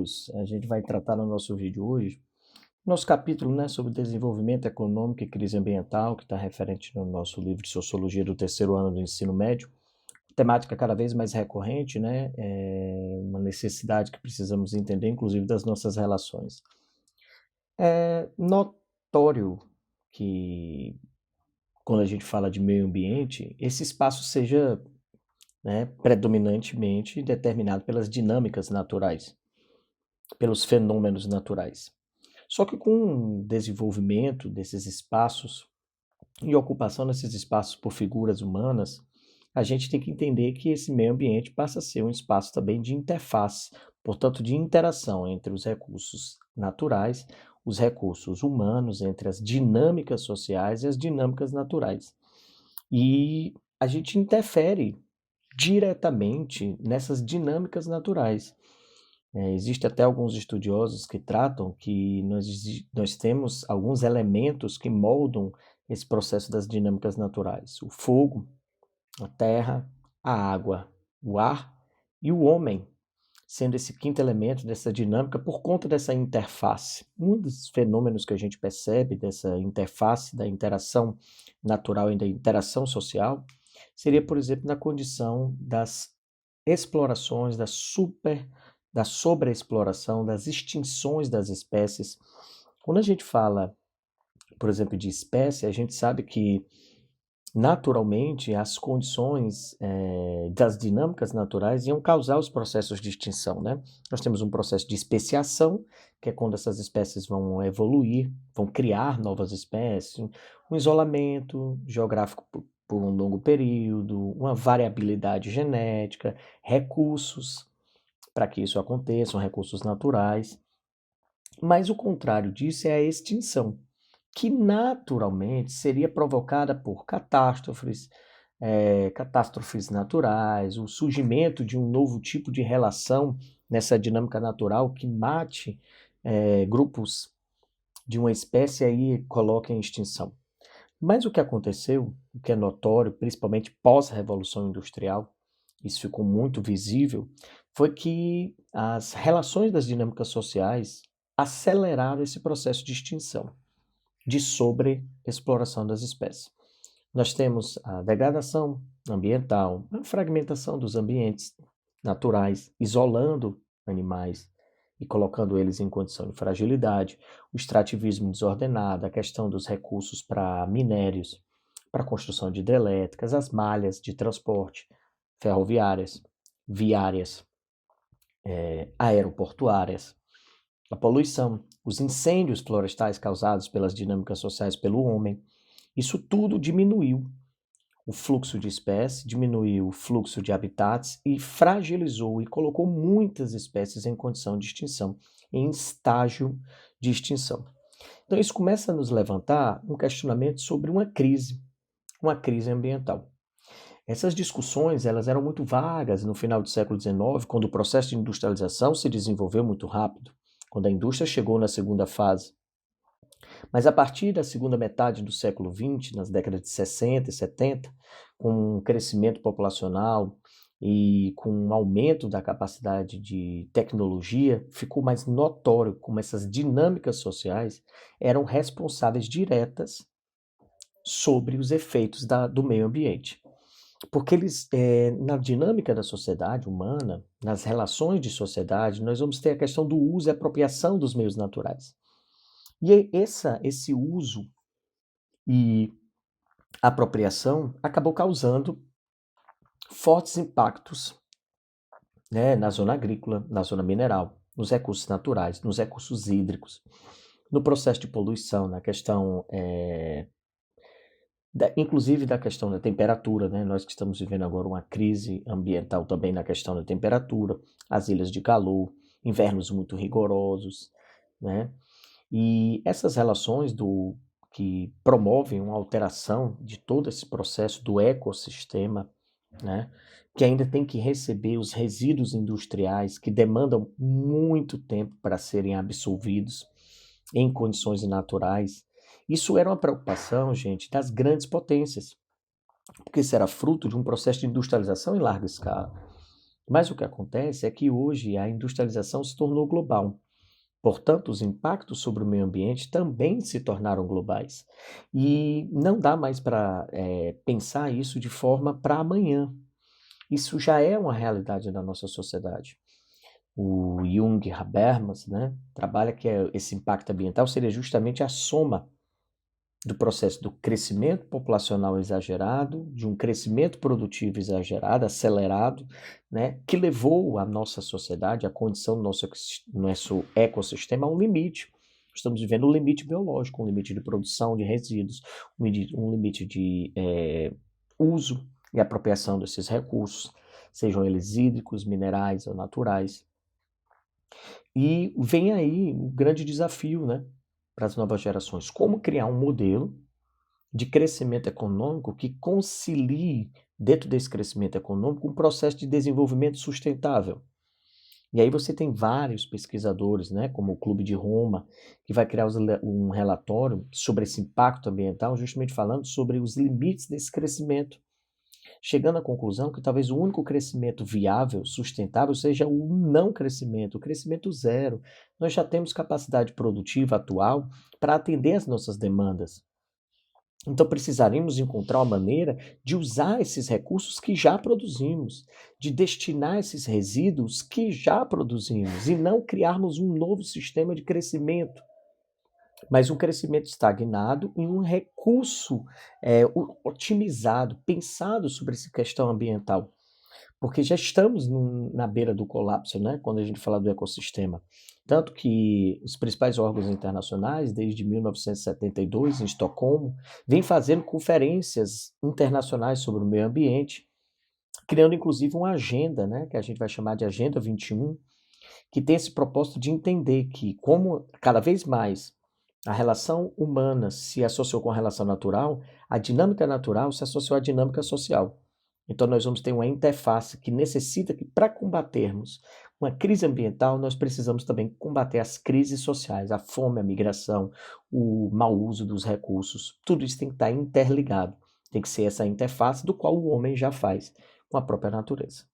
amigos, a gente vai tratar no nosso vídeo hoje, nosso capítulo, né, sobre desenvolvimento econômico e crise ambiental, que está referente no nosso livro de Sociologia do terceiro ano do ensino médio, temática cada vez mais recorrente, né, é uma necessidade que precisamos entender, inclusive das nossas relações. É notório que quando a gente fala de meio ambiente, esse espaço seja, né, predominantemente determinado pelas dinâmicas naturais, pelos fenômenos naturais. Só que com o desenvolvimento desses espaços e ocupação desses espaços por figuras humanas, a gente tem que entender que esse meio ambiente passa a ser um espaço também de interface, portanto, de interação entre os recursos naturais, os recursos humanos, entre as dinâmicas sociais e as dinâmicas naturais. E a gente interfere diretamente nessas dinâmicas naturais. Existem até alguns estudiosos que tratam que nós temos alguns elementos que moldam esse processo das dinâmicas naturais: o fogo, a terra, a água, o ar e o homem, sendo esse quinto elemento dessa dinâmica por conta dessa interface. Um dos fenômenos que a gente percebe dessa interface, da interação natural e da interação social, seria, por exemplo, na condição das explorações, da sobreexploração, das extinções das espécies. Quando a gente fala, por exemplo, de espécie, a gente sabe que naturalmente as condições das dinâmicas naturais iam causar os processos de extinção, né? Nós temos um processo de especiação, que é quando essas espécies vão evoluir, vão criar novas espécies, um isolamento geográfico por um longo período, uma variabilidade genética, recursos para que isso aconteça, são recursos naturais. Mas o contrário disso é a extinção, que naturalmente seria provocada por catástrofes naturais, o surgimento de um novo tipo de relação nessa dinâmica natural que mate grupos de uma espécie aí coloque em extinção. Mas o que aconteceu, o que é notório, principalmente pós-revolução industrial, isso ficou muito visível, foi que as relações das dinâmicas sociais aceleraram esse processo de extinção, de sobreexploração das espécies. Nós temos a degradação ambiental, a fragmentação dos ambientes naturais, isolando animais e colocando eles em condição de fragilidade, o extrativismo desordenado, a questão dos recursos para minérios, para a construção de hidrelétricas, as malhas de transporte ferroviárias, viárias, aeroportuárias, a poluição, os incêndios florestais causados pelas dinâmicas sociais pelo homem. Isso tudo diminuiu o fluxo de espécies, diminuiu o fluxo de habitats e fragilizou e colocou muitas espécies em condição de extinção, em estágio de extinção. Então isso começa a nos levantar um questionamento sobre uma crise ambiental. Essas discussões elas eram muito vagas no final do século XIX, quando o processo de industrialização se desenvolveu muito rápido, quando a indústria chegou na segunda fase. Mas a partir da segunda metade do século XX, nas décadas de 60 e 70, com um crescimento populacional e com um aumento da capacidade de tecnologia, ficou mais notório como essas dinâmicas sociais eram responsáveis diretas sobre os efeitos do meio ambiente. Porque na dinâmica da sociedade humana, nas relações de sociedade, nós vamos ter a questão do uso e apropriação dos meios naturais. E esse uso e apropriação acabou causando fortes impactos, né, na zona agrícola, na zona mineral, nos recursos naturais, nos recursos hídricos, no processo de poluição, na questão, inclusive da questão da temperatura, né? Nós que estamos vivendo agora uma crise ambiental também na questão da temperatura, as ilhas de calor, invernos muito rigorosos, né? E essas relações que promovem uma alteração de todo esse processo do ecossistema, né, que ainda tem que receber os resíduos industriais que demandam muito tempo para serem absorvidos em condições naturais. Isso era uma preocupação, gente, das grandes potências, porque isso era fruto de um processo de industrialização em larga escala. Mas o que acontece é que hoje a industrialização se tornou global. Portanto, os impactos sobre o meio ambiente também se tornaram globais. E não dá mais para pensar isso de forma para amanhã. Isso já é uma realidade da nossa sociedade. O Jung Habermas, né, trabalha que esse impacto ambiental seria justamente a soma do processo do crescimento populacional exagerado, de um crescimento produtivo exagerado, acelerado, né, que levou a nossa sociedade, a condição do nosso ecossistema a um limite. Estamos vivendo um limite biológico, um limite de produção de resíduos, um limite de uso e apropriação desses recursos, sejam eles hídricos, minerais ou naturais. E vem aí um grande desafio, né, para as novas gerações: como criar um modelo de crescimento econômico que concilie, dentro desse crescimento econômico, um processo de desenvolvimento sustentável. E aí você tem vários pesquisadores, né, como o Clube de Roma, que vai criar um relatório sobre esse impacto ambiental, justamente falando sobre os limites desse crescimento, chegando à conclusão que talvez o único crescimento viável, sustentável, seja o não crescimento, o crescimento zero. Nós já temos capacidade produtiva atual para atender às nossas demandas. Então precisaremos encontrar uma maneira de usar esses recursos que já produzimos, de destinar esses resíduos que já produzimos e não criarmos um novo sistema de crescimento, mas um crescimento estagnado e um recurso otimizado, pensado sobre essa questão ambiental. Porque já estamos na beira do colapso, né, quando a gente fala do ecossistema. Tanto que os principais órgãos internacionais, desde 1972, em Estocolmo, vêm fazendo conferências internacionais sobre o meio ambiente, criando inclusive uma agenda, né, que a gente vai chamar de Agenda 21, que tem esse propósito de entender que, como cada vez mais a relação humana se associou com a relação natural, a dinâmica natural se associou à dinâmica social. Então, nós vamos ter uma interface que necessita que, para combatermos uma crise ambiental, nós precisamos também combater as crises sociais, a fome, a migração, o mau uso dos recursos. Tudo isso tem que estar interligado. Tem que ser essa interface do qual o homem já faz com a própria natureza.